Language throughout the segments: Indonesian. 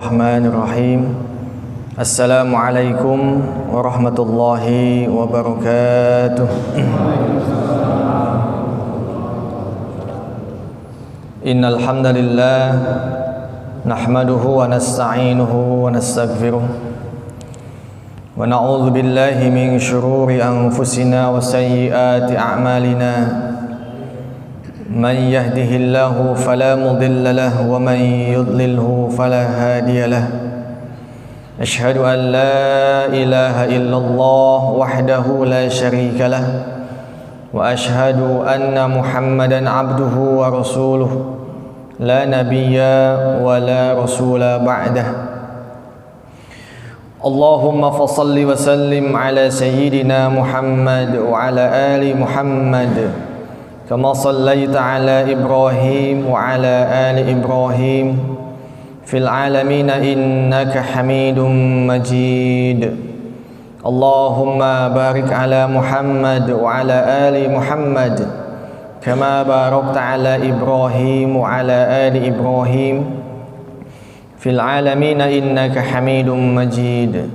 Bismillahirrahmanirrahim. Assalamualaikum warahmatullahi wabarakatuh. Innal hamdalillah nahmaduhu wa nasta'inuhu wa nastaghfiruh wa na'udzu billahi min shururi anfusina wa sayyiati a'malina. من يهده الله فلا مضل له ومن يضلله فلا هادي له أشهد أن لا إله إلا الله وحده لا شريك له وأشهد أن محمدا عبده ورسوله لا نبي ولا رسول بعده اللهم فصل وسلم على سيدنا محمد وعلى آل محمد كما صليت على إبراهيم وعلى آل إبراهيم في العالمين إنك حميد مجيد اللهم بارك على محمد وعلى آل محمد كما باركت على إبراهيم وعلى آل إبراهيم في العالمين إنك حميد مجيد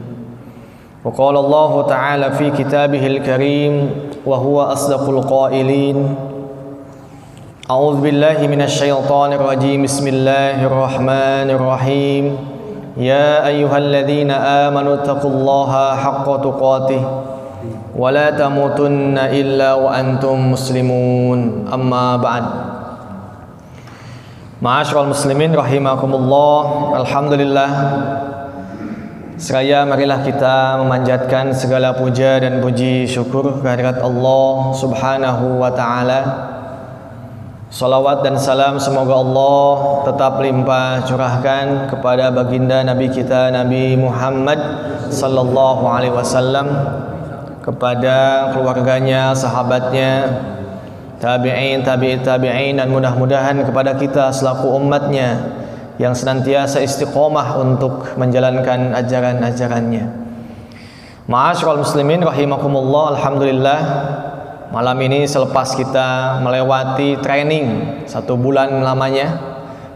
وقال الله تعالى في كتابه الكريم وهو أصدق القائلين أعوذ بالله من الشيطان الرجيم بسم الله الرحمن الرحيم يا أيها الذين آمنوا اتقوا الله حق تقاته ولا تموتن إلا وأنتم مسلمون أما بعد Ma'asyiral muslimin rahimakumullah. Alhamdulillah, seraya marilah kita memanjatkan segala puja dan puji syukur kehadirat Allah subhanahu wa ta'ala. Salawat dan salam semoga Allah tetap limpah curahkan kepada baginda Nabi kita Nabi Muhammad sallallahu alaihi wasallam, kepada keluarganya, sahabatnya, tabi'in, tabi'in, dan mudah-mudahan kepada kita selaku umatnya yang senantiasa istiqomah untuk menjalankan ajaran-ajarannya. Ma'asyiral muslimin rahimakumullah. Alhamdulillah, malam ini selepas kita melewati training 1 bulan lamanya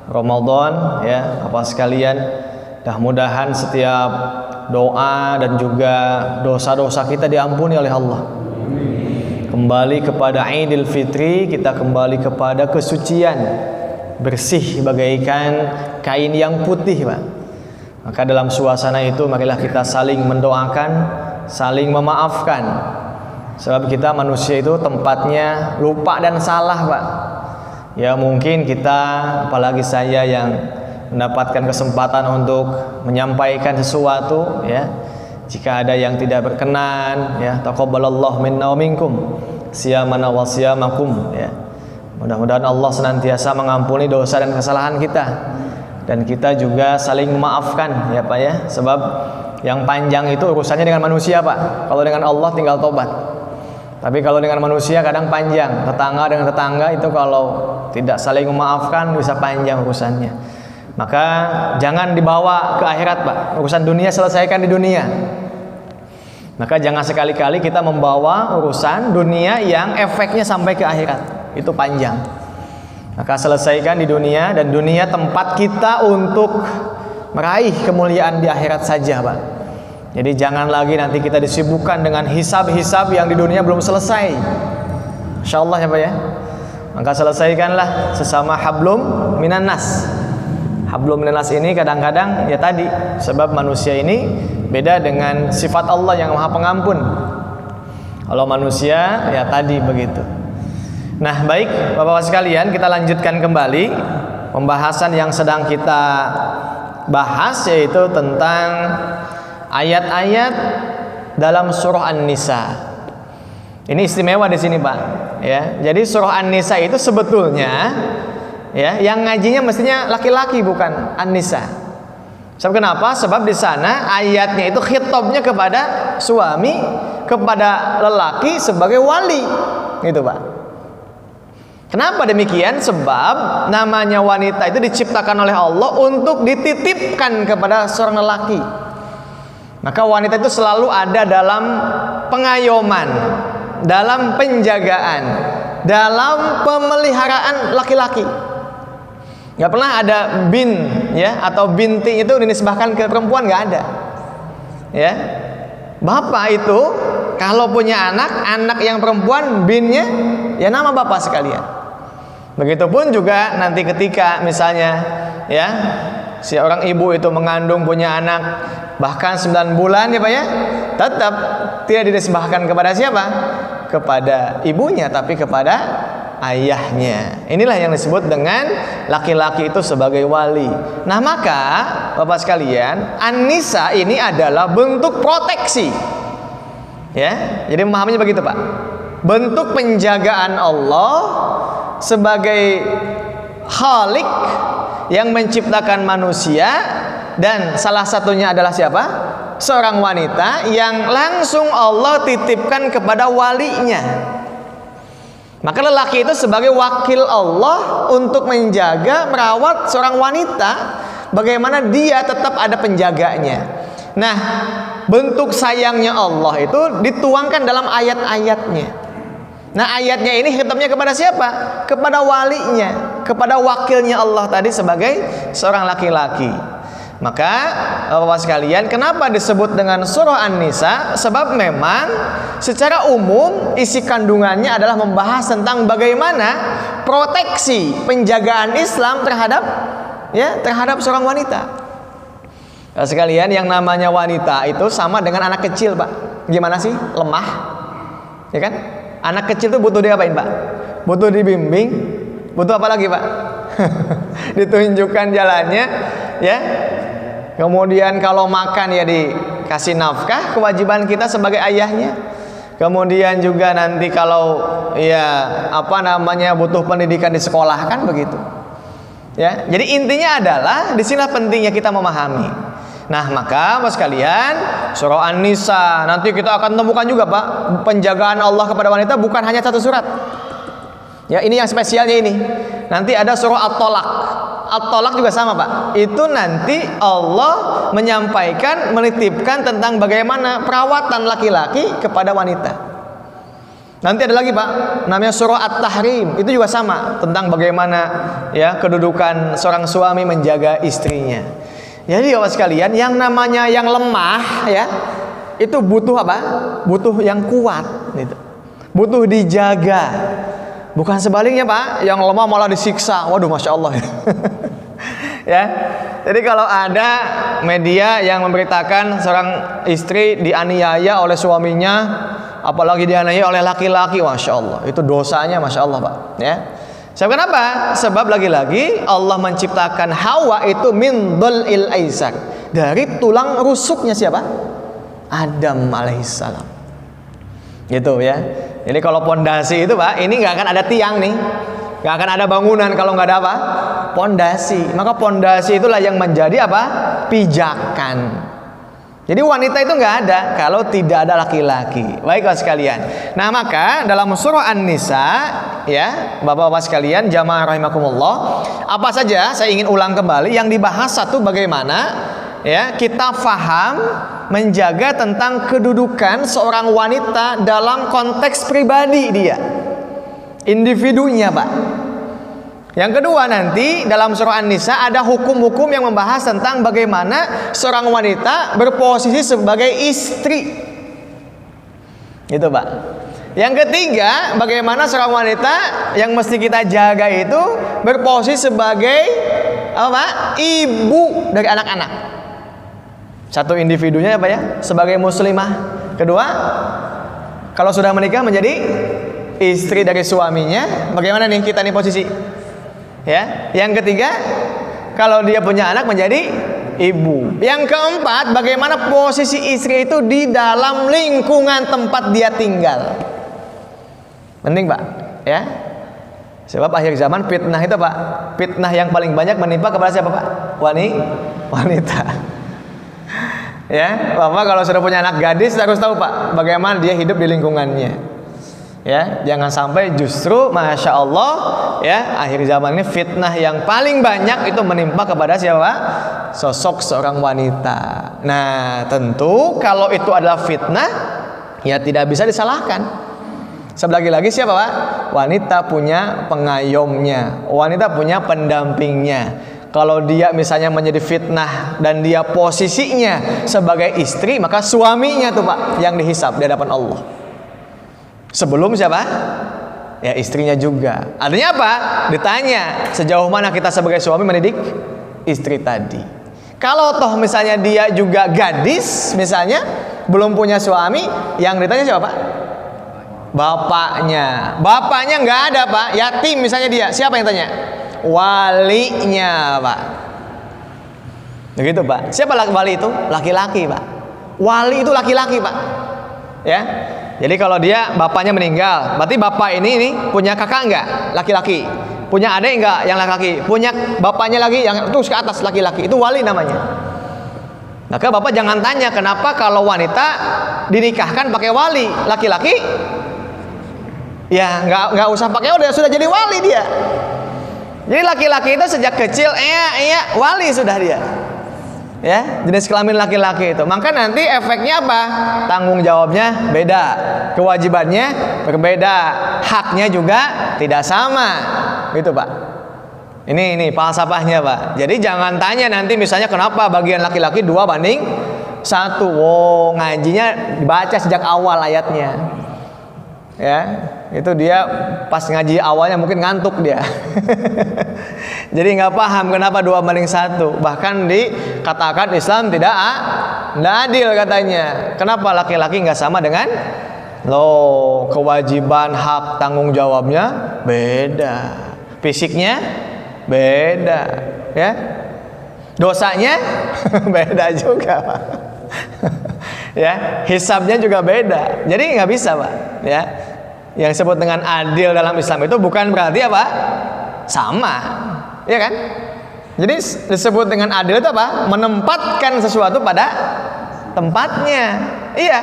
Ramadan, ya Bapak sekalian, mudah-mudahan setiap doa dan juga dosa-dosa kita diampuni oleh Allah. Kembali kepada Idul Fitri, kita kembali kepada kesucian, bersih bagaikan kain yang putih, Pak. Maka dalam suasana itu marilah kita saling mendoakan, saling memaafkan. Sebab kita manusia itu tempatnya lupa dan salah, Pak. Ya mungkin kita, apalagi saya yang mendapatkan kesempatan untuk menyampaikan sesuatu, ya, jika ada yang tidak berkenan, ya, taqabbalallahu minna wa minkum siyamana wa siyamakum, ya. Mudah-mudahan Allah senantiasa mengampuni dosa dan kesalahan kita, dan kita juga saling memaafkan, ya Pak, ya. Sebab yang panjang itu urusannya dengan manusia, Pak. Kalau dengan Allah tinggal tobat. Tapi kalau dengan manusia kadang panjang. Tetangga dengan tetangga itu kalau tidak saling memaafkan bisa panjang urusannya. Maka jangan dibawa ke akhirat, Pak. Urusan dunia selesaikan di dunia. Maka jangan sekali-kali kita membawa urusan dunia yang efeknya sampai ke akhirat. Itu panjang. Maka selesaikan di dunia, dan dunia tempat kita untuk meraih kemuliaan di akhirat saja, Pak. Jadi jangan lagi nanti kita disibukkan dengan hisab-hisab yang di dunia belum selesai. Insyaallah, ya Pak, ya. Maka selesaikanlah sesama hablum minan nas. Hablum minan nas ini kadang-kadang ya tadi, sebab manusia ini beda dengan sifat Allah yang Maha Pengampun. Kalau manusia ya tadi begitu. Nah, baik Bapak-bapak sekalian, kita lanjutkan kembali pembahasan yang sedang kita bahas, yaitu tentang ayat-ayat dalam surah An-Nisa. Ini istimewa di sini, Pak. Ya, jadi surah An-Nisa itu sebetulnya, ya, yang ngajinya mestinya laki-laki bukan An-Nisa. Sebab kenapa? Sebab di sana ayatnya itu khitabnya kepada suami, kepada lelaki sebagai wali, gitu, Pak. Kenapa demikian? Sebab namanya wanita itu diciptakan oleh Allah untuk dititipkan kepada seorang lelaki. Maka wanita itu selalu ada dalam pengayoman, dalam penjagaan, dalam pemeliharaan laki-laki. Nggak pernah ada bin ya atau binti itu dinisbahkan ke perempuan, nggak ada. Ya, bapak itu kalau punya anak yang perempuan, binnya ya nama bapak sekalian. Begitupun juga nanti ketika misalnya ya si orang ibu itu mengandung punya anak bahkan 9 bulan ya Pak ya, tetap tidak dinisbahkan kepada siapa? Kepada ibunya, tapi kepada ayahnya. Inilah yang disebut dengan laki-laki itu sebagai wali. Nah maka Bapak sekalian, An-Nisa ini adalah bentuk proteksi. Ya, jadi memahaminya begitu Pak. Bentuk penjagaan Allah sebagai Khalik yang menciptakan manusia, dan salah satunya adalah siapa? Seorang wanita yang langsung Allah titipkan kepada walinya. Maka lelaki itu sebagai wakil Allah untuk menjaga, merawat seorang wanita, bagaimana dia tetap ada penjaganya. Nah, bentuk sayangnya Allah itu dituangkan dalam ayat-ayatnya. Nah, ayatnya ini khitabnya kepada siapa? Kepada walinya, kepada wakilnya Allah tadi sebagai seorang laki-laki. Maka Bapak sekalian, kenapa disebut dengan surah An-Nisa? Sebab memang secara umum isi kandungannya adalah membahas tentang bagaimana proteksi penjagaan Islam terhadap seorang wanita. Sekalian, yang namanya wanita itu sama dengan anak kecil, Pak. Gimana sih? Lemah. Ya kan? Anak kecil itu butuh diapain, Pak? Butuh dibimbing. Butuh apa lagi, Pak? Ditunjukkan jalannya, ya. Kemudian kalau makan ya dikasih nafkah, kewajiban kita sebagai ayahnya. Kemudian juga nanti kalau butuh pendidikan di sekolah, kan begitu. Ya, jadi intinya adalah disinilah pentingnya kita memahami. Nah, maka Bapak sekalian, surah An-Nisa nanti kita akan temukan juga Pak, penjagaan Allah kepada wanita bukan hanya satu surat. Ya, ini yang spesialnya ini. Nanti ada surah At-Tolak. At-Tolak juga sama Pak. Itu nanti Allah menyampaikan, menitipkan tentang bagaimana perawatan laki-laki kepada wanita. Nanti ada lagi Pak, namanya surah At-Tahrim. Itu juga sama, tentang bagaimana ya kedudukan seorang suami menjaga istrinya. Jadi Bapak sekalian, yang namanya yang lemah ya, itu butuh apa? Butuh yang kuat gitu. Butuh dijaga. Bukan sebaliknya Pak, yang lemah malah disiksa. Waduh, Masya Allah. Ya, jadi kalau ada media yang memberitakan seorang istri dianiaya oleh suaminya, apalagi dianiaya oleh laki-laki, Masya Allah, itu dosanya Masya Allah Pak. Ya, sebab kenapa? Sebab lagi-lagi Allah menciptakan Hawa itu min dhul'il aisar, dari tulang rusuknya siapa? Adam alaihissalam. Gitu ya. Jadi kalau pondasi itu Pak, ini nggak akan ada tiang nih, nggak akan ada bangunan kalau nggak ada apa? Pondasi. Maka pondasi itulah yang menjadi apa? Pijakan. Jadi wanita itu nggak ada kalau tidak ada laki-laki. Baiklah sekalian. Nah maka dalam surah An-Nisa ya, bapak-bapak sekalian, jamaah rahimakumullah, apa saja saya ingin ulang kembali yang dibahas. Satu, bagaimana ya kita faham menjaga tentang kedudukan seorang wanita dalam konteks pribadi dia, individunya Pak. Yang kedua, nanti dalam surah An-Nisa ada hukum-hukum yang membahas tentang bagaimana seorang wanita berposisi sebagai istri, gitu Pak. Yang ketiga, bagaimana seorang wanita yang mesti kita jaga itu berposisi sebagai apa? Ibu dari anak-anak. Satu, individunya apa ya? Sebagai muslimah. Kedua, kalau sudah menikah menjadi istri dari suaminya. Bagaimana nih kita nih posisi? Ya. Yang ketiga, kalau dia punya anak menjadi ibu. Yang keempat, bagaimana posisi istri itu di dalam lingkungan tempat dia tinggal. Penting Pak, ya. Sebab akhir zaman fitnah itu Pak, fitnah yang paling banyak menimpa kepada siapa Pak? Wanita. Ya, Bapak kalau sudah punya anak gadis harus tahu Pak, bagaimana dia hidup di lingkungannya. Ya, jangan sampai justru Masya Allah ya, akhir zaman ini fitnah yang paling banyak itu menimpa kepada siapa? Sosok seorang wanita. Nah, tentu kalau itu adalah fitnah, ya tidak bisa disalahkan. Lagi-lagi siapa Pak? Wanita punya pengayomnya, wanita punya pendampingnya. Kalau dia misalnya menjadi fitnah dan dia posisinya sebagai istri, maka suaminya tuh Pak yang dihisab di hadapan Allah. Sebelum siapa? Ya istrinya juga. Artinya apa? Ditanya sejauh mana kita sebagai suami mendidik istri tadi. Kalau toh misalnya dia juga gadis misalnya, belum punya suami, yang ditanya siapa Pak? Bapaknya. Bapaknya nggak ada Pak, yatim misalnya dia, siapa yang tanya? Walinya Pak. Begitu Pak. Siapa wali itu? Laki-laki Pak. Wali itu laki-laki Pak. Ya. Jadi kalau dia bapaknya meninggal, berarti bapak ini punya kakak enggak? Laki-laki. Punya adik enggak yang laki-laki? Punya bapaknya lagi yang terus ke atas laki-laki. Itu wali namanya. Maka bapak jangan tanya kenapa kalau wanita dinikahkan pakai wali, laki-laki ya nggak usah pakai, udah sudah jadi wali dia. Jadi laki-laki itu sejak kecil wali sudah dia. Ya, jenis kelamin laki-laki itu. Maka nanti efeknya apa? Tanggung jawabnya beda, kewajibannya berbeda, haknya juga tidak sama. Gitu, Pak. Ini falsafahnya, Pak. Jadi jangan tanya nanti misalnya kenapa bagian laki-laki 2:1. Wow, ngajinya dibaca sejak awal ayatnya. Ya, itu dia pas ngaji awalnya mungkin ngantuk dia. Jadi nggak paham kenapa 2:1. Bahkan dikatakan Islam tidak adil katanya. Kenapa laki-laki nggak sama dengan kewajiban, hak, tanggung jawabnya beda, fisiknya beda, ya, dosanya beda juga, Pak. Ya, hisabnya juga beda. Jadi nggak bisa, Pak. Ya, yang disebut dengan adil dalam Islam itu bukan berarti apa? Sama, ya kan? Jadi disebut dengan adil itu apa? Menempatkan sesuatu pada tempatnya. Iya.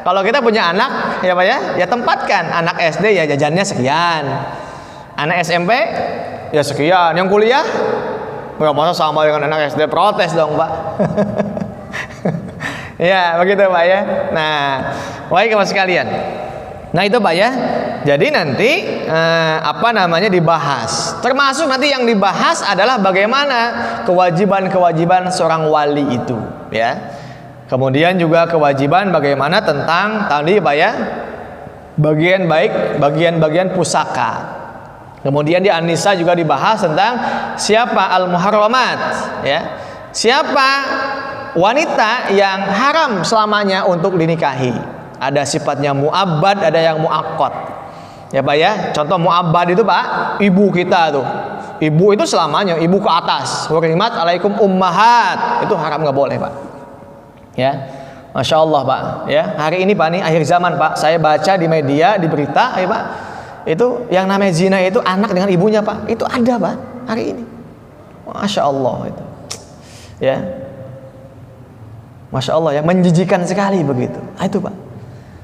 Kalau kita punya anak, ya Pak ya, ya tempatkan. Anak SD ya jajannya sekian. Anak SMP ya sekian. Yang kuliah, nggak masa sama dengan anak SD, protes dong Pak. Ya begitu Pak ya. Nah, baik Bapak sekalian. Nah itu Pak ya. Jadi nanti dibahas. Termasuk nanti yang dibahas adalah bagaimana kewajiban-kewajiban seorang wali itu, ya. Kemudian juga kewajiban bagaimana tentang tadi Pak ya, bagian-bagian pusaka. Kemudian di An-Nisa juga dibahas tentang siapa al-muharramat, ya. Siapa wanita yang haram selamanya untuk dinikahi. Ada sifatnya mu'abbad, ada yang mu'aqqad. Ya Pak ya, contoh mu'abbad itu Pak, ibu kita tuh. Ibu itu selamanya, ibu ke atas. Hurimat alaikum ummahat. Itu haram, nggak boleh Pak. Ya, Masya Allah Pak. Ya, hari ini Pak nih akhir zaman Pak, saya baca di media, di berita, ya Pak, itu yang namanya zina itu anak dengan ibunya Pak. Itu ada Pak hari ini. Masya Allah itu. Ya, Masya Allah ya, menjijikan sekali begitu. Nah, itu Pak.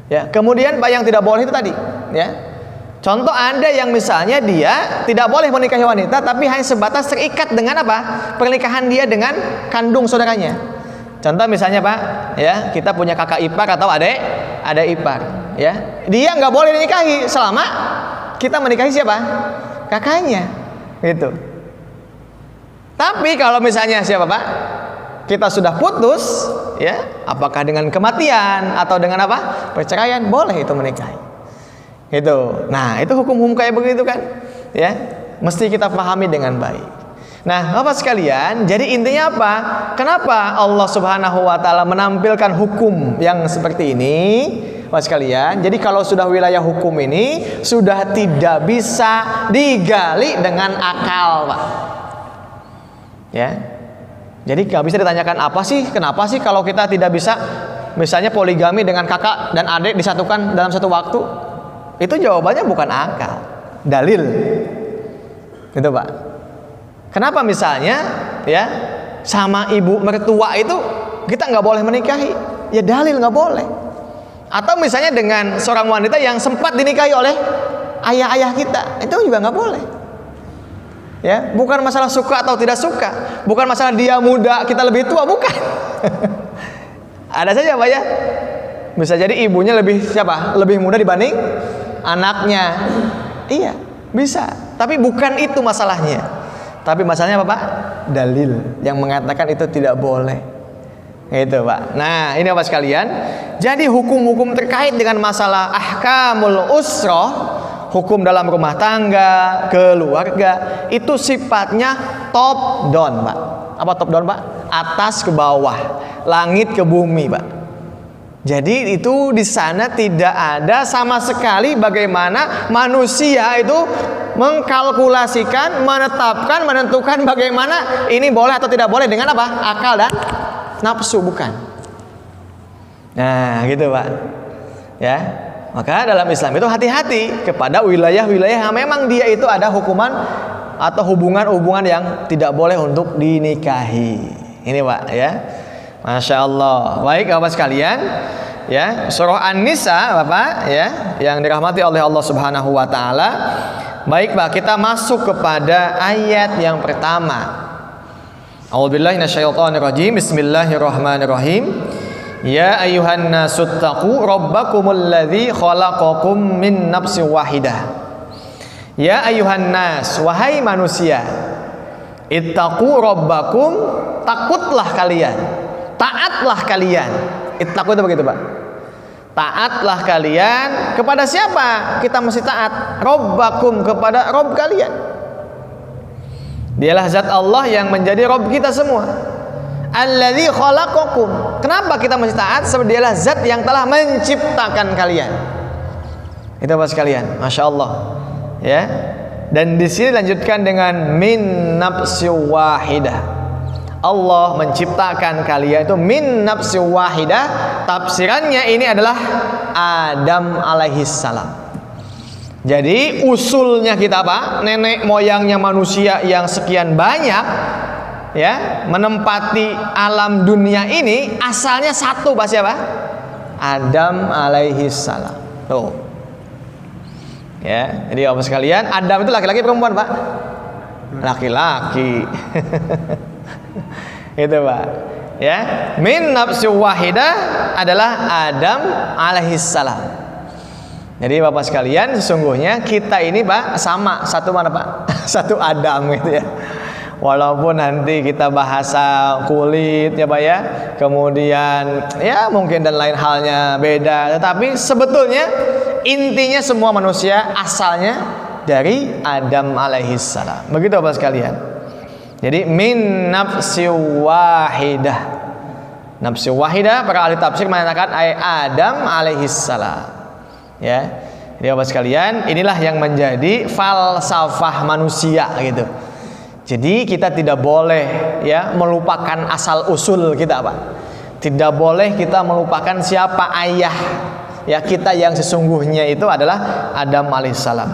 Ya, kemudian Pak yang tidak boleh itu tadi, ya. Contoh ada yang misalnya dia tidak boleh menikahi wanita, tapi hanya sebatas terikat dengan apa? Pernikahan dia dengan kandung saudaranya. Contoh misalnya Pak, ya, kita punya kakak ipar atau adik ipar, ya. Dia nggak boleh dinikahi selama kita menikahi siapa? Kakaknya, gitu. Tapi kalau misalnya siapa Pak? Kita sudah putus, ya, apakah dengan kematian atau dengan apa? Perceraian, boleh itu menikahi. Itu. Nah, itu hukum-hukum kayak begitu kan? Ya, mesti kita pahami dengan baik. Nah, Bapak sekalian, jadi intinya apa? Kenapa Allah Subhanahu wa taala menampilkan hukum yang seperti ini? Bapak sekalian, jadi kalau sudah wilayah hukum ini sudah tidak bisa digali dengan akal, Pak. Ya. Jadi nggak bisa ditanyakan apa sih, kenapa sih kalau kita tidak bisa misalnya poligami dengan kakak dan adik disatukan dalam satu waktu? Itu jawabannya bukan akal, dalil. Gitu Pak. Kenapa misalnya ya sama ibu mertua itu kita nggak boleh menikahi? Ya dalil nggak boleh. Atau misalnya dengan seorang wanita yang sempat dinikahi oleh ayah-ayah kita, itu juga nggak boleh. Ya, bukan masalah suka atau tidak suka, bukan masalah dia muda kita lebih tua, bukan. Ada saja Pak ya, bisa jadi ibunya lebih muda dibanding anaknya, Iya, bisa. Tapi bukan itu masalahnya. Tapi masalahnya apa, Pak? Dalil yang mengatakan itu tidak boleh. Gitu, Pak. Nah, ini Bapak sekalian. Jadi hukum-hukum terkait dengan masalah ahkamul usrah, hukum dalam rumah tangga, keluarga, itu sifatnya top down, Pak. Apa top down, Pak? Atas ke bawah, langit ke bumi, Pak. Jadi itu di sana tidak ada sama sekali bagaimana manusia itu mengkalkulasikan, menetapkan, menentukan bagaimana ini boleh atau tidak boleh dengan apa? Akal dan nafsu, bukan. Nah, gitu, Pak. Ya. Maka dalam Islam itu hati-hati kepada wilayah-wilayah yang memang dia itu ada hukuman atau hubungan-hubungan yang tidak boleh untuk dinikahi. Ini, Pak, ya. Masya Allah. Baik, Bapak sekalian, ya, surah An-Nisa, Bapak, ya, yang dirahmati oleh Allah Subhanahu wa taala. Baik, Pak, kita masuk kepada ayat yang pertama. A'udzubillahi minasyaitonirrajim. Bismillahirrahmanirrahim. Ya ayyuhan nasu taqu rabbakumul ladzi khalaqakum min nafsin wahidah. Ya ayyuhan nas, wahai manusia, ittaqu rabbakum, takutlah kalian, taatlah kalian. Ittaqu itu begitu, Pak. Taatlah kalian kepada siapa? Kita mesti taat. Rabbakum, kepada Rabb kalian. Dialah zat Allah yang menjadi Rabb kita semua. Alladzi khalaqakum. Kenapa kita mesti taat? Sebab dialah zat yang telah menciptakan kalian. Itu Bapak sekalian, Masya Allah. Ya. Dan di sini dilanjutkan dengan min nafsi wahidah. Allah menciptakan kalian itu min nafsi wahidah. Tafsirannya ini adalah Adam alaihissalam. Jadi usulnya kita, Pak, nenek moyangnya manusia yang sekian banyak, ya, menempati alam dunia ini asalnya satu, Pak, siapa? Adam alaihissalam. Tuh. Ya, jadi Bapak sekalian, Adam itu laki-laki perempuan, Pak? Laki-laki. Itu, Pak. Ya, min nafsi wahidah adalah Adam alaihissalam. Jadi Bapak sekalian, sesungguhnya kita ini, Pak, sama satu mana, Pak? Satu Adam, gitu ya. Walaupun nanti kita bahasa kulit, ya, Pak, ya, kemudian ya mungkin dan lain halnya beda, tetapi sebetulnya intinya semua manusia asalnya dari Adam alaihissalam. Begitu Bapak sekalian. Jadi min nafsi wahidah. Nafsi wahidah, para ahli tafsir mengatakan Adam alaihissalam. Ya. Jadi Bapak sekalian, inilah yang menjadi falsafah manusia, gitu. Jadi kita tidak boleh, ya, melupakan asal usul kita, Pak. Tidak boleh kita melupakan siapa ayah, ya, kita yang sesungguhnya itu adalah Adam alaihissalam.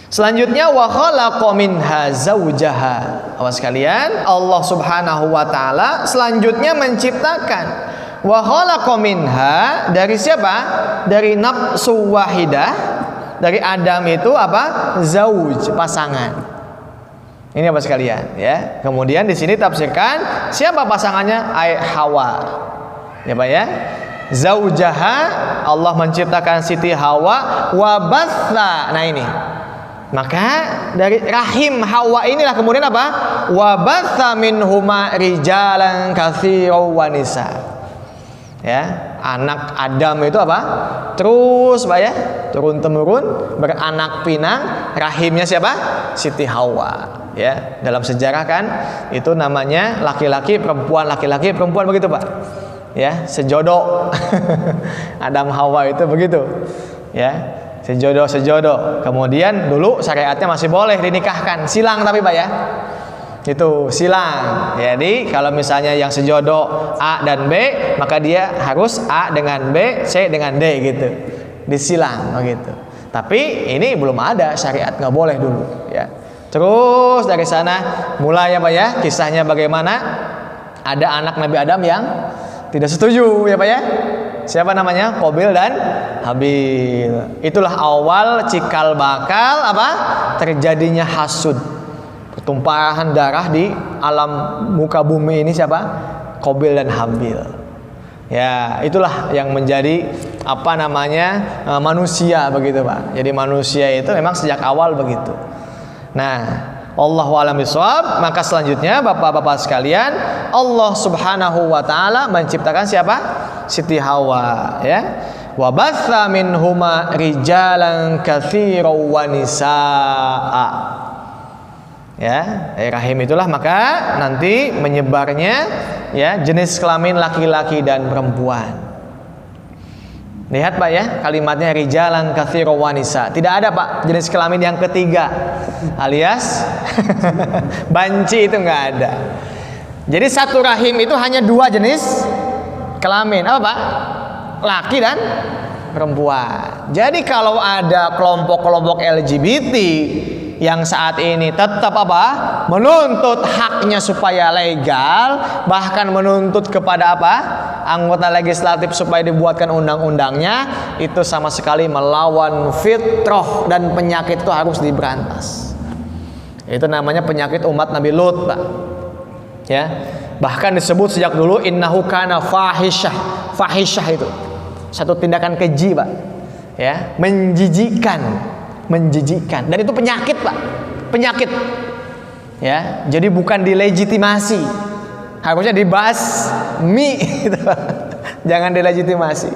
Selanjutnya wa khalaqa minha zaujaha. Awas sekalian, Allah Subhanahu wa taala selanjutnya menciptakan wa khalaqa minha, dari siapa? Dari nafsu wahidah. Dari Adam itu apa? Zauj, pasangan. Ini apa sekalian, ya. Kemudian di sini tafsirkan siapa pasangannya? Hawa. Ya, Pak, ya. Zaujaha, Allah menciptakan Siti Hawa wa batha. Nah, ini. Maka dari rahim Hawa inilah kemudian apa? Wa batha minhuma rijalan katsiran wa nisa. Ya, anak Adam itu apa? Terus, Pak, ya, turun temurun beranak pinang, rahimnya siapa? Siti Hawa. Ya, dalam sejarah kan itu namanya laki-laki perempuan, laki-laki perempuan, begitu, Pak. Ya, sejodoh. Adam Hawa itu begitu. Ya, sejodoh. Kemudian dulu syariatnya masih boleh dinikahkan, silang tapi, Pak, ya. Itu silang. Jadi kalau misalnya yang sejodoh A dan B, maka dia harus A dengan B, C dengan D, gitu. Disilang begitu. Tapi ini belum ada syariat, nggak boleh dulu, ya. Terus dari sana mulai, ya, Pak, ya, kisahnya bagaimana ada anak Nabi Adam yang tidak setuju, ya, Pak, ya. Siapa namanya? Qabil dan Habil. Itulah awal cikal bakal apa? Terjadinya hasud. Pertumpahan darah di alam muka bumi ini siapa? Qabil dan Habil. Ya, itulah yang menjadi manusia begitu, Pak. Jadi manusia itu memang sejak awal begitu. Nah, Allahu a'lam bishawab. Maka selanjutnya Bapak-bapak sekalian, Allah Subhanahu wa taala menciptakan siapa? Siti Hawa, ya. Wa batha minhuma rijalan katsiran wa nisaa. Ya, rahim itulah maka nanti menyebarnya ya jenis kelamin laki-laki dan perempuan. Lihat Pak ya, kalimatnya rijalan katsiran wa nisaa. Tidak ada Pak jenis kelamin yang ketiga alias banci, itu nggak ada. Jadi satu rahim itu hanya dua jenis kelamin, apa Pak? Laki dan perempuan. Jadi kalau ada kelompok-kelompok LGBT yang saat ini tetap menuntut haknya supaya legal, bahkan menuntut kepada anggota legislatif supaya dibuatkan undang-undangnya, itu sama sekali melawan fitrah dan penyakit itu harus diberantas. Itu namanya penyakit umat Nabi Lut, Pak. Ya. Bahkan disebut sejak dulu innahu kana fahisyah. Fahisyah itu satu tindakan keji, Pak. Ya, menjijikkan. Dan itu penyakit, Pak. Penyakit. Ya, jadi bukan dilegitimasi. Harusnya dibasmi gitu. Jangan dilegitimasi.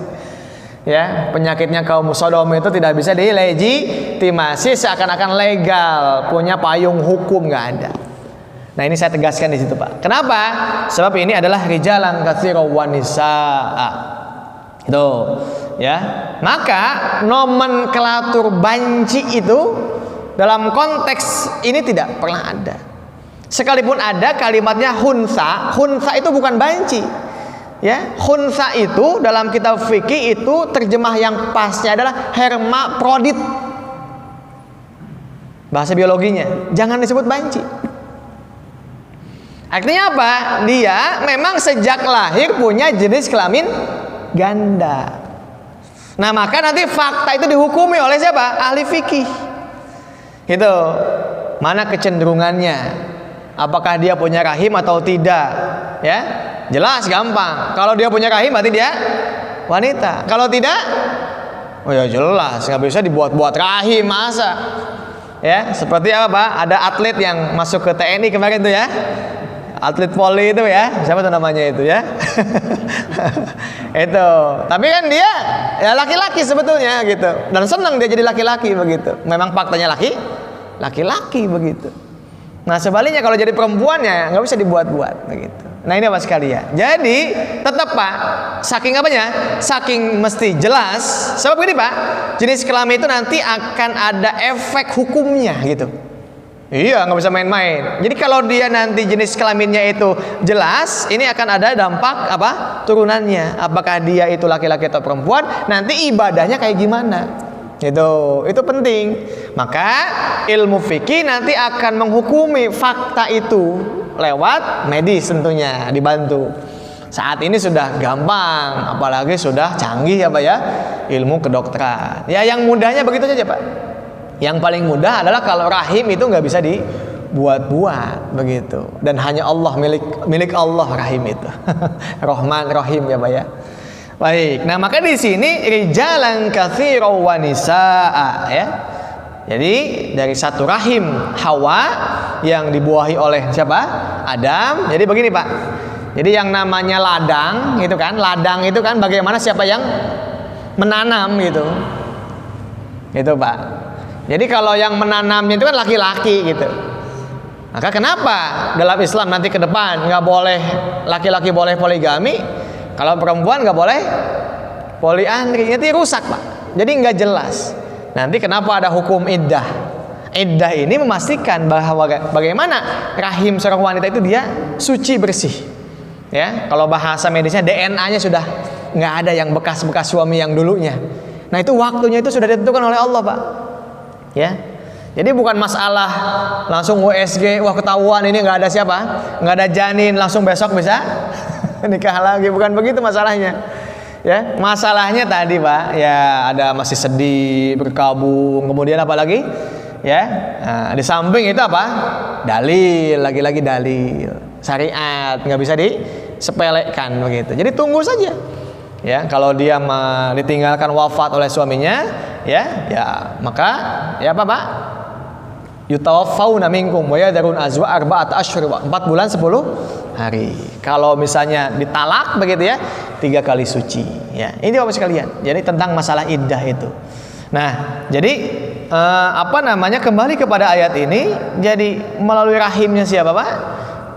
Ya, penyakitnya kaum Sodom itu tidak bisa dilegitimasi seakan-akan legal, punya payung hukum, nggak ada. Nah, ini saya tegaskan di situ, Pak. Kenapa? Sebab ini adalah rijalan katsiran wa nisaa. Itu, ya. Maka nomenklatur banci itu dalam konteks ini tidak pernah ada. Sekalipun ada kalimatnya hunsa, hunsa itu bukan banci. Ya, hunsa itu dalam kitab fikih itu terjemah yang pasnya adalah hermaprodit. Bahasa biologinya, jangan disebut banci. Artinya apa? Dia memang sejak lahir punya jenis kelamin ganda. Nah, maka nanti fakta itu dihukumi oleh siapa? Ahli fikih. Gitu. Mana kecenderungannya? Apakah dia punya rahim atau tidak? Ya, jelas gampang. Kalau dia punya rahim berarti dia wanita. Kalau tidak, oh ya jelas nggak bisa dibuat-buat rahim, masa? Ya, seperti apa, Pak? Ada atlet yang masuk ke TNI kemarin tuh ya. Atlet voli itu ya, siapa tuh namanya itu ya? Itu, tapi kan dia ya laki-laki sebetulnya gitu, dan senang dia jadi laki-laki begitu. Memang faktanya laki-laki begitu. Nah sebaliknya kalau jadi perempuannya nggak bisa dibuat-buat begitu. Nah ini apa sekalian? Jadi tetap Pak, saking apanya? Saking mesti jelas. Sebab ini Pak, jenis kelamin itu nanti akan ada efek hukumnya gitu. Iya, nggak bisa main-main. Jadi kalau dia nanti jenis kelaminnya itu jelas, ini akan ada dampak turunannya. Apakah dia itu laki-laki atau perempuan? Nanti ibadahnya kayak gimana? Itu penting. Maka ilmu fikih nanti akan menghukumi fakta itu lewat medis tentunya, dibantu. Saat ini sudah gampang, apalagi sudah canggih ilmu kedokteran. Ya yang mudahnya begitu saja Pak. Yang paling mudah adalah kalau rahim itu nggak bisa dibuat-buat begitu, dan hanya Allah milik Allah rahim itu. Rahman Rahim ya Pak ya. Baik, nah maka di sini rijalan katsiran wa nisaa ya. Jadi dari satu rahim Hawa yang dibuahi oleh siapa? Adam. Jadi begini Pak. Jadi yang namanya ladang itu kan bagaimana siapa yang menanam gitu. Itu Pak. Jadi kalau yang menanamnya itu kan laki-laki gitu. Maka kenapa dalam Islam nanti ke depan nggak boleh laki-laki boleh poligami, kalau perempuan nggak boleh poliandri? Nanti rusak Pak. Jadi nggak jelas. Nanti kenapa ada hukum iddah? Iddah ini memastikan bahwa bagaimana rahim seorang wanita itu dia suci bersih. Ya, kalau bahasa medisnya DNA-nya sudah nggak ada yang bekas-bekas suami yang dulunya. Nah itu waktunya itu sudah ditentukan oleh Allah Pak. Ya, jadi bukan masalah langsung USG, wah ketahuan ini nggak ada siapa, nggak ada janin, langsung besok bisa nikah lagi, bukan begitu masalahnya. Ya, masalahnya tadi Pak, ya ada masih sedih, berkabung, kemudian apa lagi? Ya, nah, di samping itu apa? Dalil, lagi-lagi dalil, syariat, nggak bisa disepelekan begitu. Jadi tunggu saja. Ya, kalau dia ditinggalkan wafat oleh suaminya, ya maka ya apa Pak? Yutawaffawna minkum wa yadharun azwa arba'ata asyhur, 4 bulan 10 hari. Kalau misalnya ditalak begitu ya, 3 kali suci. Ya, ini Bapak sekalian. Jadi tentang masalah iddah itu. Nah, jadi kembali kepada ayat ini, jadi melalui rahimnya siapa Pak?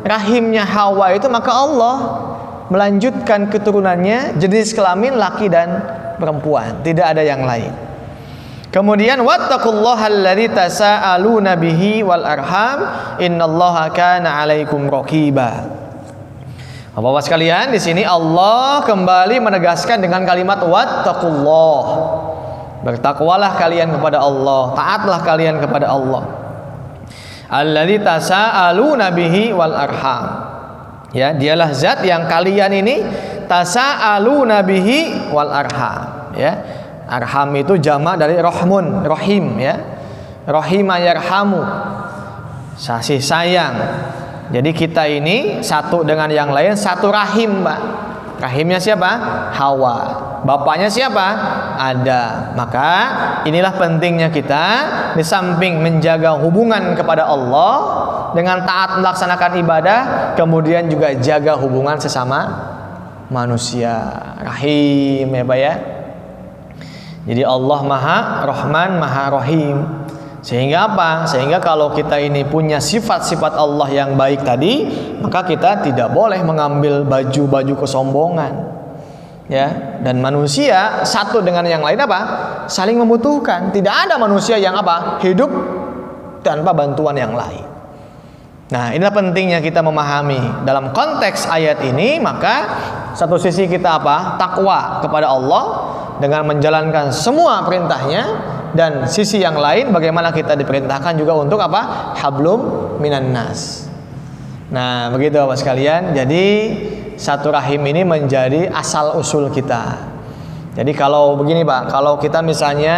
Rahimnya Hawa itu, maka Allah melanjutkan keturunannya jenis kelamin laki dan perempuan, tidak ada yang lain. Kemudian wattaqullaha alladzi tasaaluna bihi wal arham innallaha kana 'alaikum raqiba. Bapak-bapak sekalian, di sini Allah kembali menegaskan dengan kalimat wattaqullah. Bertakwalah kalian kepada Allah, taatlah kalian kepada Allah. Alladzi tasaaluna bihi wal arham. Ya, dialah zat yang kalian ini tasaaluna bihi wal arham, ya. Arham itu jamak dari rahmun, rahim, ya. Rahima yarhamu, kasih sayang. Jadi kita ini satu dengan yang lain, satu rahim, Pak. Rahimnya siapa? Hawa. Bapaknya siapa? Ada. Maka inilah pentingnya kita, di samping menjaga hubungan kepada Allah dengan taat melaksanakan ibadah, kemudian juga jaga hubungan sesama manusia. Rahim, ya Pak ya. Jadi Allah Maha Rahman, Maha Rahim. Sehingga apa? Sehingga kalau kita ini punya sifat-sifat Allah yang baik tadi, maka kita tidak boleh mengambil baju-baju kesombongan. Ya, dan manusia satu dengan yang lain apa? Saling membutuhkan. Tidak ada manusia yang apa? Hidup tanpa bantuan yang lain. Nah, inilah pentingnya kita memahami dalam konteks ayat ini. Maka satu sisi kita apa? Takwa kepada Allah dengan menjalankan semua perintahnya, dan sisi yang lain bagaimana kita diperintahkan juga untuk apa? Hablum minan nas. Nah, begitu Bapak sekalian. Jadi satu rahim ini menjadi asal usul kita. Jadi kalau begini Pak, kalau kita misalnya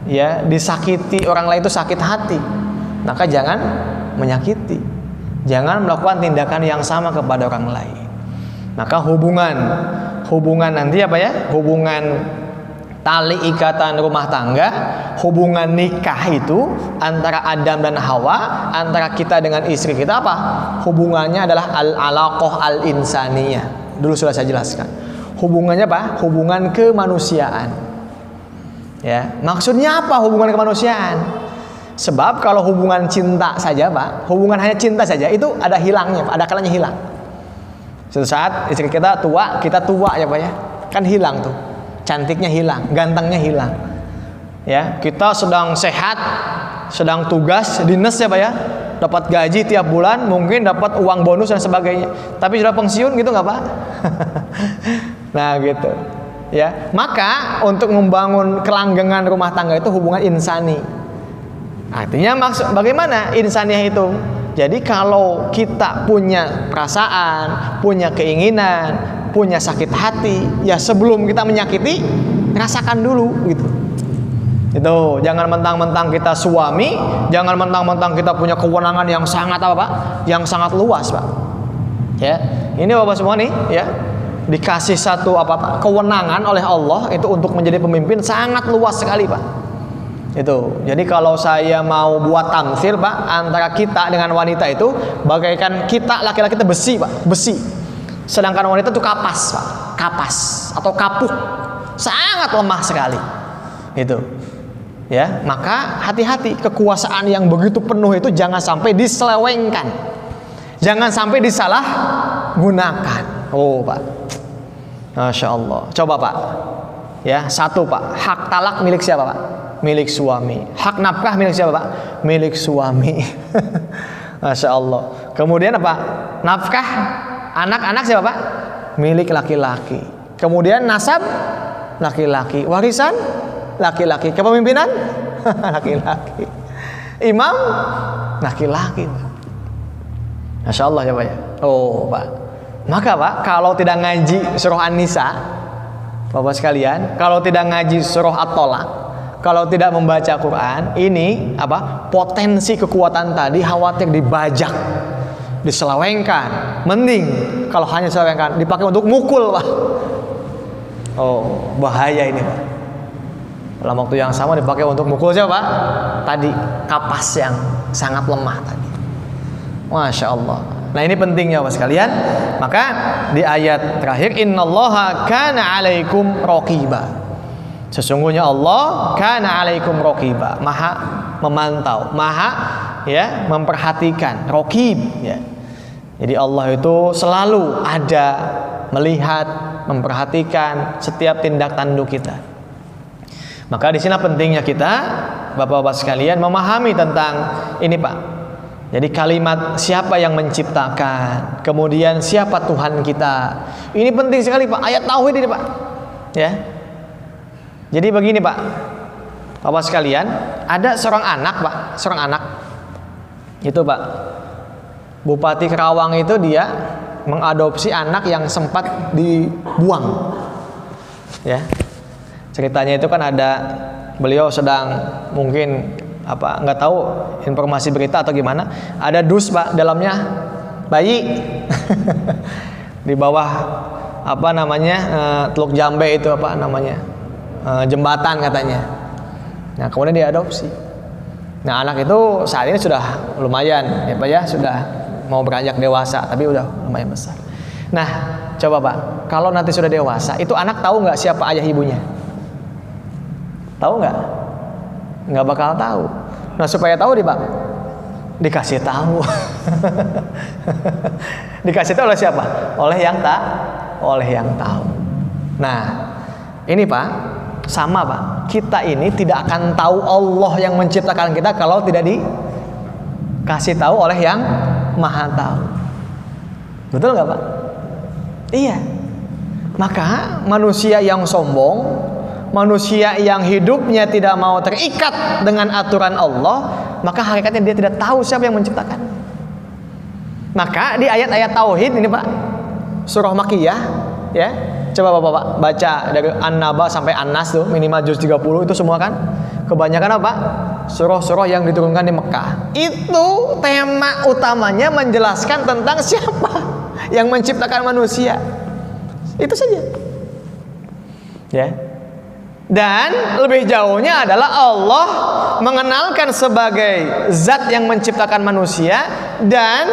ya disakiti orang lain itu sakit hati, maka jangan menyakiti, jangan melakukan tindakan yang sama kepada orang lain. Maka hubungan nanti apa ya? Hubungan tali ikatan rumah tangga, hubungan nikah itu antara Adam dan Hawa, antara kita dengan istri kita apa? Hubungannya adalah al-alaqah al-insaniyah. Dulu sudah saya jelaskan. Hubungannya apa? Hubungan kemanusiaan. Ya, maksudnya apa hubungan kemanusiaan? Sebab kalau hubungan cinta saja Pak, hubungan hanya cinta saja itu ada hilangnya, ada kalanya hilang. Suatu saat istri kita tua, kita tua ya Pak ya, kan hilang tuh, cantiknya hilang, gantengnya hilang. Ya, kita sedang sehat, sedang tugas dinas ya Pak ya, dapat gaji tiap bulan, mungkin dapat uang bonus dan sebagainya. Tapi sudah pensiun gitu nggak Pak? Nah gitu. Ya, maka untuk membangun kelanggengan rumah tangga itu hubungan insani. Artinya maksud bagaimana insaniah itu? Jadi kalau kita punya perasaan, punya keinginan, punya sakit hati, ya sebelum kita menyakiti, rasakan dulu gitu. Itu jangan mentang-mentang kita suami, jangan mentang-mentang kita punya kewenangan yang sangat apa Pak? Yang sangat luas Pak. Ya, ini Bapak semua nih ya, dikasih satu apa Pak? Kewenangan oleh Allah itu untuk menjadi pemimpin sangat luas sekali Pak. Itu. Jadi kalau saya mau buat tamsil Pak, antara kita dengan wanita itu bagaikan kita laki-laki itu besi Pak, besi. Sedangkan wanita itu kapas Pak, kapas atau kapuk. Sangat lemah sekali. Itu. Ya, maka hati-hati, kekuasaan yang begitu penuh itu jangan sampai diselewengkan. Jangan sampai disalahgunakan. Oh, Pak. Masya Allah. Coba Pak. Ya, satu Pak, hak talak milik siapa Pak? Milik suami. Hak nafkah milik siapa Pak? Milik suami. Masya Allah. Kemudian apa? Nafkah anak-anak siapa Pak? Milik laki-laki. Kemudian nasab laki-laki. Warisan laki-laki. Kepemimpinan laki-laki. Imam laki-laki. Masya Allah ya Pak ya. Oh Pak. Maka Pak, kalau tidak ngaji surah An-Nisa, Bapak sekalian, kalau tidak ngaji surah At-Tolak, kalau tidak membaca Quran, ini apa? Potensi kekuatan tadi khawatir dibajak, diselewengkan. Mending kalau hanya diselewengkan, dipakai untuk mukul Pak. Oh, bahaya ini Pak. Dalam waktu yang sama dipakai untuk mukul siapa Pak? Tadi kapas yang sangat lemah tadi. Masya Allah. Nah ini pentingnya Bapak sekalian. Maka di ayat terakhir, innallaha kana alaikum raqiba. Sesungguhnya Allah kana alaikum raqiba, maha memantau, maha ya memperhatikan, raqib ya. Jadi Allah itu selalu ada, melihat, memperhatikan setiap tindak tanduk kita. Maka di sini pentingnya kita Bapak-bapak sekalian memahami tentang ini Pak. Jadi kalimat siapa yang menciptakan, kemudian siapa Tuhan kita. Ini penting sekali Pak, ayat tauhid ini Pak. Ya. Jadi begini Pak, Bapak sekalian, ada seorang anak Pak, seorang anak. Itu Pak, Bupati Kerawang itu dia mengadopsi anak yang sempat dibuang. Ya. Ceritanya itu kan ada beliau sedang mungkin nggak tahu informasi berita atau gimana, ada dus Pak, dalamnya bayi di bawah Teluk Jambe itu jembatan katanya. Nah kemudian diadopsi. Nah anak itu saat ini sudah lumayan ya Pak ya, sudah mau beranjak dewasa, tapi udah lumayan besar. Nah coba Pak, kalau nanti sudah dewasa, itu anak tahu nggak siapa ayah ibunya? Tahu nggak? Nggak bakal tahu. Nah supaya tahu Pak, dikasih tahu. Dikasih tahu oleh siapa? Oleh yang tahu. Nah ini Pak, sama Pak, kita ini tidak akan tahu Allah yang menciptakan kita kalau tidak dikasih tahu oleh yang Maha tahu. Betul nggak Pak? Iya. Maka manusia yang sombong, manusia yang hidupnya tidak mau terikat dengan aturan Allah, maka hakikatnya dia tidak tahu siapa yang menciptakan. Maka di ayat-ayat tauhid ini Pak, surah Makkiyah ya. Coba Bapak baca dari An-Naba sampai An-Nas tuh, minimal juz 30 itu semua kan. Kebanyakan apa? Surah-surah yang diturunkan di Mekah. Itu tema utamanya menjelaskan tentang siapa yang menciptakan manusia. Itu saja. Ya. Dan lebih jauhnya adalah Allah mengenalkan sebagai zat yang menciptakan manusia dan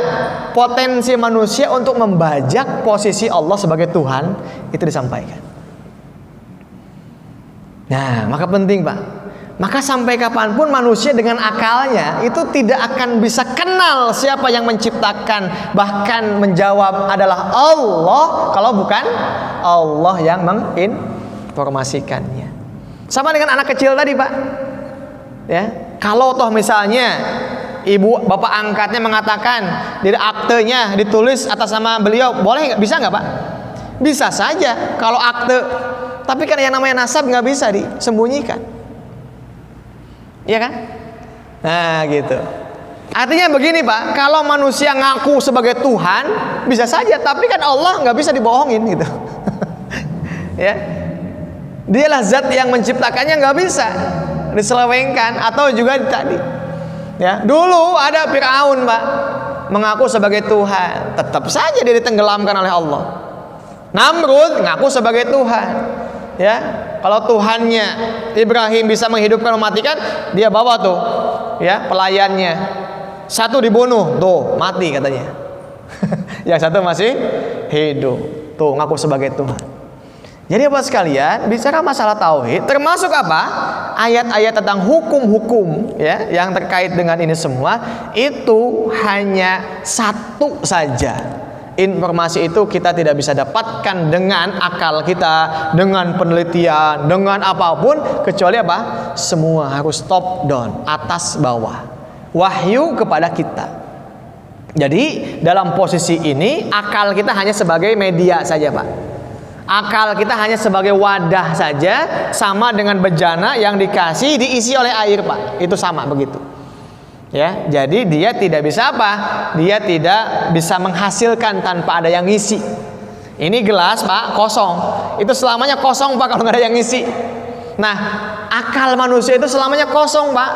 potensi manusia untuk membajak posisi Allah sebagai Tuhan itu disampaikan. Nah, maka penting Pak. Maka sampai kapanpun manusia dengan akalnya itu tidak akan bisa kenal siapa yang menciptakan, bahkan menjawab adalah Allah kalau bukan Allah yang menginformasikannya. Sama dengan anak kecil tadi Pak. Ya, kalau toh misalnya ibu bapak angkatnya mengatakan di aktenya ditulis atas nama beliau, boleh nggak? Bisa nggak Pak? Bisa saja kalau akte, tapi kan yang namanya nasab nggak bisa disembunyikan. Iya kan? Nah gitu. Artinya begini Pak, kalau manusia ngaku sebagai Tuhan bisa saja, tapi kan Allah nggak bisa dibohongin gitu. Ya, dialah zat yang menciptakannya, nggak bisa diselewengkan atau juga tadi. Ya, dulu ada Firaun Pak, mengaku sebagai Tuhan, tetap saja dia ditenggelamkan oleh Allah. Namrud ngaku sebagai Tuhan. Ya, kalau Tuhannya Ibrahim bisa menghidupkan mematikan, dia bawa tuh ya pelayannya, satu dibunuh tuh mati katanya. Yang satu masih hidup tuh ngaku sebagai Tuhan. Jadi apa sekalian, bicara masalah tauhid termasuk apa? Ayat-ayat tentang hukum-hukum ya yang terkait dengan ini semua itu hanya satu saja. Informasi itu kita tidak bisa dapatkan dengan akal kita, dengan penelitian, dengan apapun, kecuali apa? Semua harus top down, atas bawah. Wahyu kepada kita. Jadi dalam posisi ini akal kita hanya sebagai media saja Pak. Akal kita hanya sebagai wadah saja, sama dengan bejana yang dikasih diisi oleh air Pak. Itu sama begitu. Ya, jadi dia tidak bisa apa? Dia tidak bisa menghasilkan tanpa ada yang ngisi. Ini gelas Pak kosong, itu selamanya kosong Pak kalau nggak ada yang ngisi. Nah, akal manusia itu selamanya kosong Pak.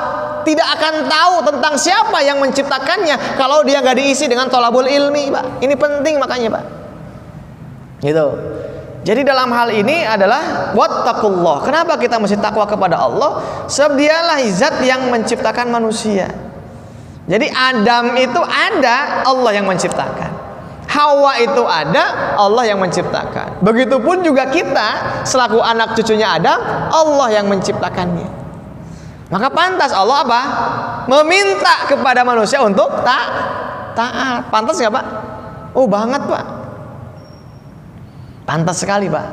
Tidak akan tahu tentang siapa yang menciptakannya kalau dia nggak diisi dengan tholabul ilmi Pak. Ini penting makanya Pak. Gitu. Jadi dalam hal ini adalah wattaqullah. Kenapa kita mesti takwa kepada Allah? Sebab dialah zat yang menciptakan manusia. Jadi Adam itu ada, Allah yang menciptakan. Hawa itu ada, Allah yang menciptakan. Begitupun juga kita selaku anak cucunya Adam, Allah yang menciptakannya. Maka pantas Allah apa? Meminta kepada manusia untuk taat. Pantas nggak Pak? Oh banget Pak. Pantas sekali Pak.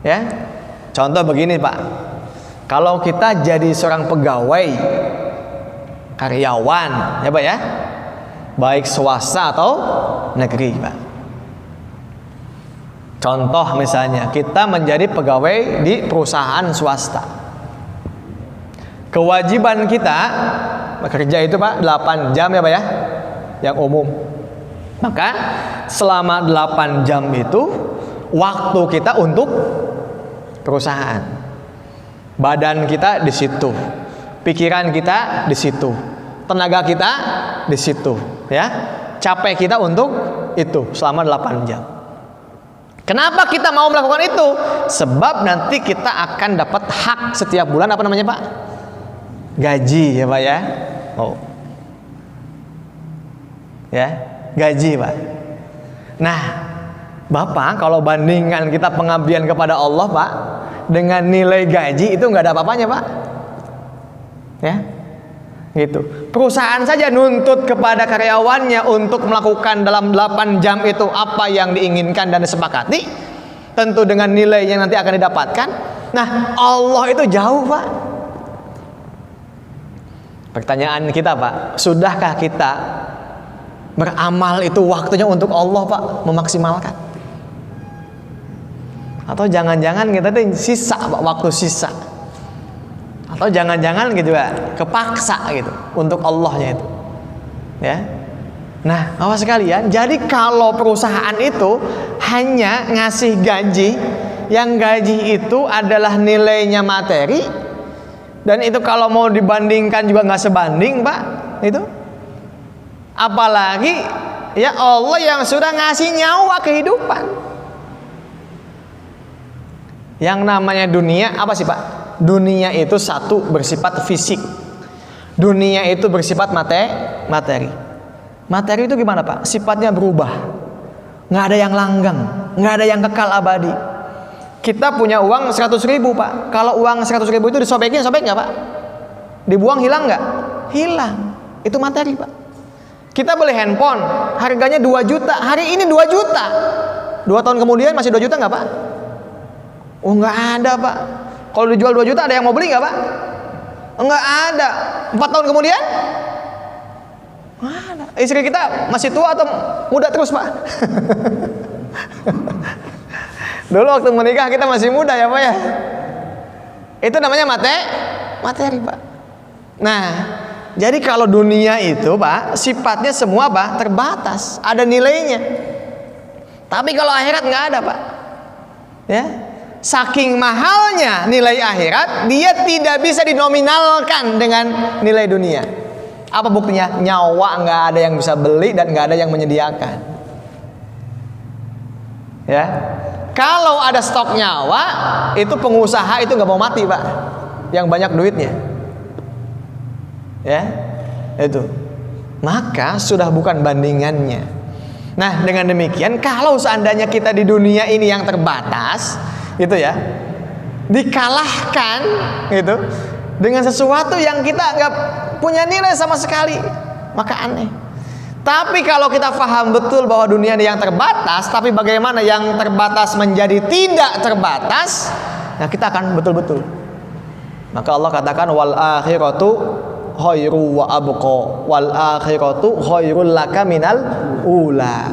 Ya. Contoh begini Pak. Kalau kita jadi seorang pegawai, karyawan, ya Pak ya, baik swasta atau negeri Pak. Contoh misalnya kita menjadi pegawai di perusahaan swasta. Kewajiban kita bekerja itu Pak 8 jam ya Pak ya, yang umum. Maka selama 8 jam itu waktu kita untuk perusahaan. Badan kita di situ, pikiran kita di situ, tenaga kita di situ, ya. Capek kita untuk itu selama 8 jam. Kenapa kita mau melakukan itu? Sebab nanti kita akan dapat hak setiap bulan, apa namanya Pak? Gaji ya Pak ya. Oh. Ya, gaji Pak. Nah, Bapak kalau bandingkan kita pengabdian kepada Allah Pak dengan nilai gaji itu nggak ada apa-apanya Pak. Ya, gitu. Perusahaan saja nuntut kepada karyawannya untuk melakukan dalam 8 jam itu apa yang diinginkan dan disepakati, tentu dengan nilai yang nanti akan didapatkan. Nah, Allah itu jauh Pak. Pertanyaan kita Pak, sudahkah kita beramal itu waktunya untuk Allah Pak, memaksimalkan? Atau jangan-jangan kita tuh sisa Pak, waktu sisa. Atau jangan-jangan gitu ya, kepaksa gitu untuk Allahnya itu. Ya. Nah, awas sekalian, jadi kalau perusahaan itu hanya ngasih gaji, yang gaji itu adalah nilainya materi, dan itu kalau mau dibandingkan juga nggak sebanding Pak, itu. Apalagi ya Allah yang sudah ngasih nyawa kehidupan. Yang namanya dunia apa sih Pak? Dunia itu satu bersifat fisik. Dunia itu bersifat materi. Materi itu gimana Pak? Sifatnya berubah. Nggak ada yang langgeng, nggak ada yang kekal abadi. Kita punya uang 100.000 Pak. Kalau uang 100.000 itu disobekin, sobek nggak Pak? Dibuang hilang nggak? Hilang. Itu materi Pak. Kita beli handphone, harganya 2 juta. Hari ini 2 juta. 2 tahun kemudian masih 2 juta nggak Pak? Oh nggak ada Pak. Kalau dijual 2 juta ada yang mau beli nggak Pak? Nggak ada. 4 tahun kemudian? Nggak ada. Istri kita masih tua atau muda terus Pak? Dulu waktu menikah kita masih muda ya Pak ya. Itu namanya materi Pak. Nah, jadi kalau dunia itu Pak, sifatnya semua Pak terbatas, ada nilainya. Tapi kalau akhirat nggak ada Pak. Ya. Saking mahalnya nilai akhirat, dia tidak bisa dinominalkan dengan nilai dunia. Apa buktinya? Nyawa nggak ada yang bisa beli dan nggak ada yang menyediakan. Ya, kalau ada stok nyawa, itu pengusaha itu nggak mau mati Pak, yang banyak duitnya. Ya, itu. Maka sudah bukan bandingannya. Nah, dengan demikian, kalau seandainya kita di dunia ini yang terbatas, gitu ya, dikalahkan gitu dengan sesuatu yang kita nggak punya nilai sama sekali, maka aneh. Tapi kalau kita paham betul bahwa dunia ini yang terbatas, tapi bagaimana yang terbatas menjadi tidak terbatas, nah kita akan betul-betul. Maka Allah katakan wal akhiratu khairu wa abqa, wal akhiratu khairul laka minal ula.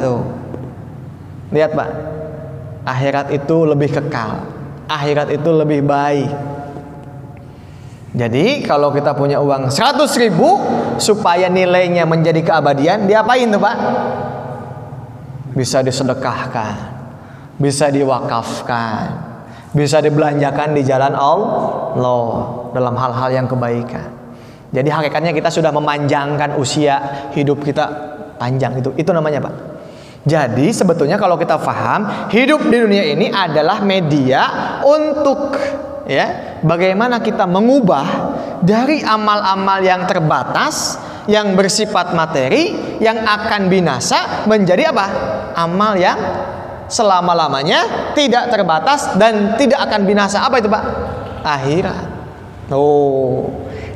Lihat Pak, akhirat itu lebih kekal, akhirat itu lebih baik. Jadi kalau kita punya uang 100.000 supaya nilainya menjadi keabadian, diapain tuh Pak? Bisa disedekahkan, bisa diwakafkan, bisa dibelanjakan di jalan Allah dalam hal-hal yang kebaikan. Jadi hakikatnya kita sudah memanjangkan usia hidup kita panjang, itu namanya Pak. Jadi sebetulnya kalau kita paham, hidup di dunia ini adalah media untuk bagaimana kita mengubah dari amal-amal yang terbatas, yang bersifat materi, yang akan binasa menjadi apa? Amal yang selama-lamanya tidak terbatas dan tidak akan binasa. Apa itu, Pak? Akhirat.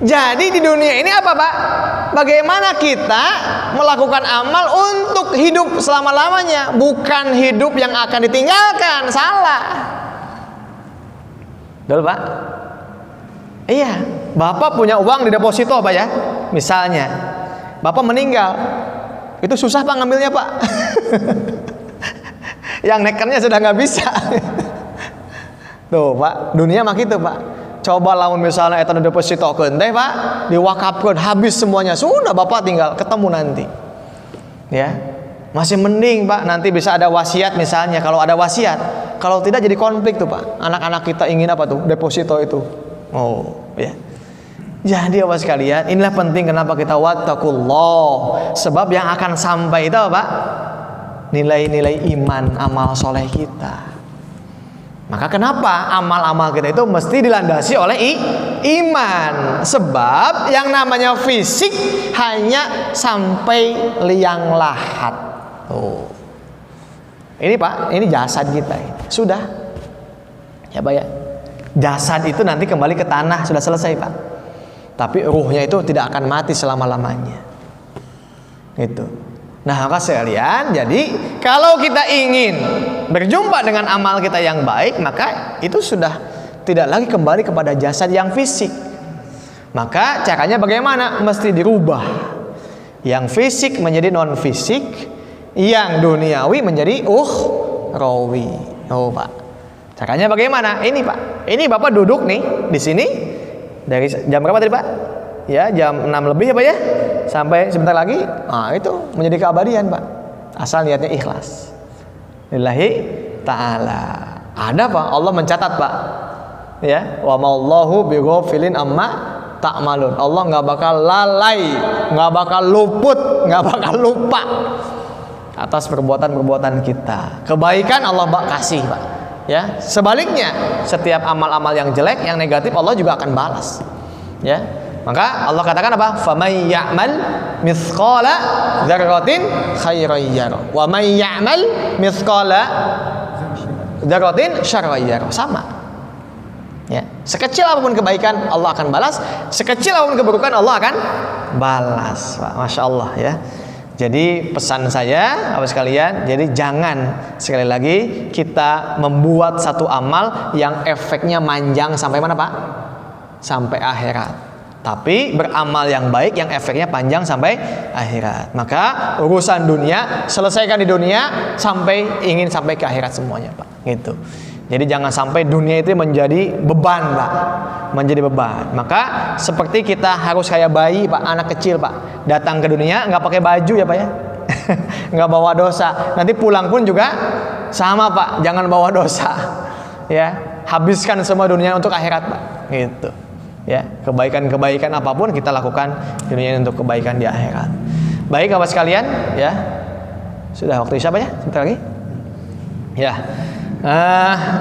Jadi di dunia ini apa, Pak? Bagaimana kita melakukan amal untuk hidup selama-lamanya, bukan hidup yang akan ditinggalkan. Salah. Betul, Pak? Iya. Bapak punya uang di deposito, Pak ya. Misalnya, Bapak meninggal, itu susah, Pak, ngambilnya, Pak. Yang nekernya sudah nggak bisa. Tuh, Pak, dunia mah gitu, Pak. Coba lamun misalnya eta depositokeun teh, Pak, diwakafkeun habis semuanya, sudah Bapak tinggal ketemu nanti. Ya. Masih mending, Pak, nanti bisa ada wasiat misalnya. Kalau ada wasiat, kalau tidak jadi konflik tuh, Pak. Anak-anak kita ingin apa tuh? Deposito itu. Ya. Jadi Bapak sekalian, inilah penting kenapa kita wattaqullah. Sebab yang akan sampai itu apa, Pak? Nilai-nilai iman, amal soleh kita. Maka kenapa amal-amal kita itu mesti dilandasi oleh iman? Sebab yang namanya fisik hanya sampai liang lahat. Ini, Pak, ini jasad kita. Sudah. Ya, Pak ya. Jasad itu nanti kembali ke tanah, sudah selesai, Pak. Tapi ruhnya itu tidak akan mati selama-lamanya. Itu. Nah, maka sekalian, jadi kalau kita ingin berjumpa dengan amal kita yang baik, maka itu sudah tidak lagi kembali kepada jasad yang fisik. Maka caranya bagaimana? Mesti dirubah. Yang fisik menjadi non fisik, yang duniawi menjadi ukhrawi. Pak. Caranya bagaimana? Ini, Pak. Ini Bapak duduk nih di sini dari jam berapa tadi, Pak? Ya, jam 6 lebih ya, Pak ya. Sampai sebentar lagi, itu menjadi keabadian, Pak. Asal niatnya ikhlas. Lillahi ta'ala. Ada, Pak, Allah mencatat, Pak. Ya, wa ma'allahu bighafilin amma ta'malun. Allah nggak bakal lalai, nggak bakal luput, nggak bakal lupa atas perbuatan-perbuatan kita. Kebaikan Allah kasih, Pak. Ya, sebaliknya setiap amal-amal yang jelek, yang negatif Allah juga akan balas. Ya. Maka Allah katakan apa? Faman ya'mal mithqala dzarratin khairan yarah wa man ya'mal mithqala dzarratin syarran yarah. Sama. Ya, sekecil apapun kebaikan Allah akan balas, sekecil apapun keburukan Allah akan balas. Pak, Masya Allah ya. Jadi pesan saya Bapak sekalian, jadi jangan sekali lagi kita membuat satu amal yang efeknya manjang sampai mana, Pak? Sampai akhirat. Tapi beramal yang baik yang efeknya panjang sampai akhirat. Maka urusan dunia selesaikan di dunia sampai ingin sampai ke akhirat semuanya, Pak. Gitu. Jadi jangan sampai dunia itu menjadi beban, Pak. Menjadi beban. Maka seperti kita harus kayak bayi, Pak, anak kecil, Pak. Datang ke dunia nggak pakai baju ya, Pak ya. Nggak bawa dosa. Nanti pulang pun juga sama, Pak. Jangan bawa dosa. Ya, habiskan semua dunia untuk akhirat, Pak. Gitu. Ya, kebaikan-kebaikan apapun kita lakukan di dunia ini untuk kebaikan di akhirat. Baik, Bapak sekalian, ya. Sudah waktu isya, Pak ya? Sebentar lagi. Ya.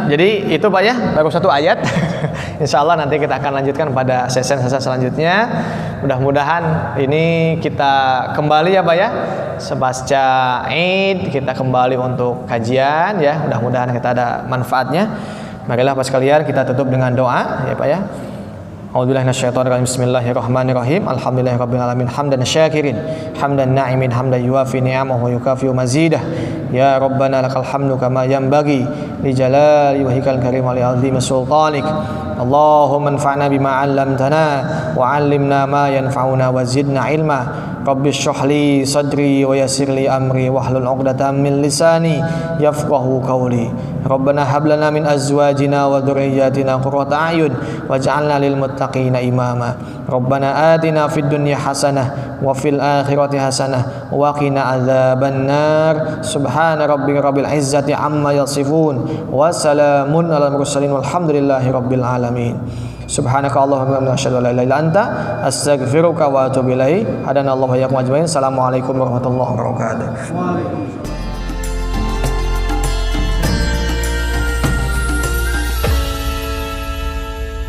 Jadi itu, Pak ya, baru satu ayat. Insya Allah nanti kita akan lanjutkan pada sesi-sesi selanjutnya. Mudah-mudahan ini kita kembali ya, Pak ya. Sepasca Id kita kembali untuk kajian ya. Mudah-mudahan kita ada manfaatnya. Marilah Bapak sekalian kita tutup dengan doa ya, Pak ya. A'udzubillahi minasyaitonir rajim. Bismillahirrahmanirrahim. Alhamdulillahirabbil alamin hamdan syakirin hamdan na'imin hamdan yuwafi ni'amahu wa yukafi'u mazidah. Ya Rabbana lakal hamdu kama yanbaghi li jalali wajhikal karim wa li 'azimi sultanik. Allahumma anfa'na bima 'allamtana wa 'allimna ma yanfa'una wa zidna ilma. Rabbi shrah li sadri wa yassir li amri wahlul 'uqdatam min lisani yafqahu qawli. Rabbana hab lana min azwajina wa dhurriyyatina qurrata a'yun waj'alna lil muttaqina imama. Rabbana atina fid dunya hasanah wa fil akhirati hasanah wa qina adzabannar. Subhana rabbika rabbil izzati amma yasifun wa salamun alal mursalin walhamdulillahi rabbil alamin. Subhanaka Allahumma wa asyhadu an la ilaha illa anta astaghfiruka wa atubu ilaik. Hadanallahu wa iyyakum ajmain. Assalamualaikum warahmatullahi wabarakatuh.